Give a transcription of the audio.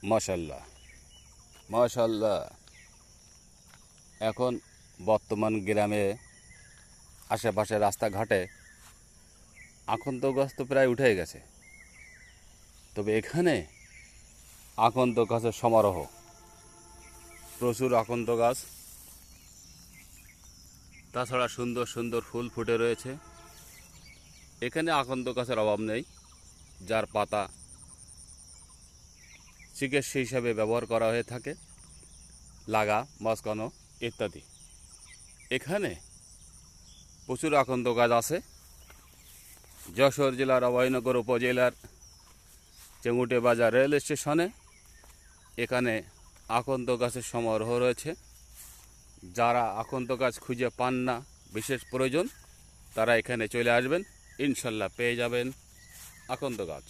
মাশাল্লাহ মাশাল্লাহ। এখন বর্তমান গ্রামে আশেপাশে রাস্তাঘাটে আকন্দ গাছ তো প্রায় উঠে গেছে, তবে এখানে আকন্দ গাছের সমারোহ, প্রচুর আকন্দ গাছ। তাছাড়া সুন্দর সুন্দর ফুল ফুটে রয়েছে। এখানে আকন্দ গাছের অভাব নেই, যার পাতা চিকিৎসা হিসাবে ব্যবহার করা হয়ে থাকে, লাগা, মচকানো ইত্যাদি। এখানে প্রচুর আকন্দ গাছ আছে। যশোর জেলার অভয়নগর উপজেলার চেঙ্গুটে বাজার রেল স্টেশনে এখানে আকন্দ গাছের সমারোহ রয়েছে। যারা আকন্দ গাছ খুঁজে পান না, বিশেষ প্রয়োজন, তারা এখানে চলে আসবেন, ইনশাল্লাহ পেয়ে যাবেন আকন্দ গাছ।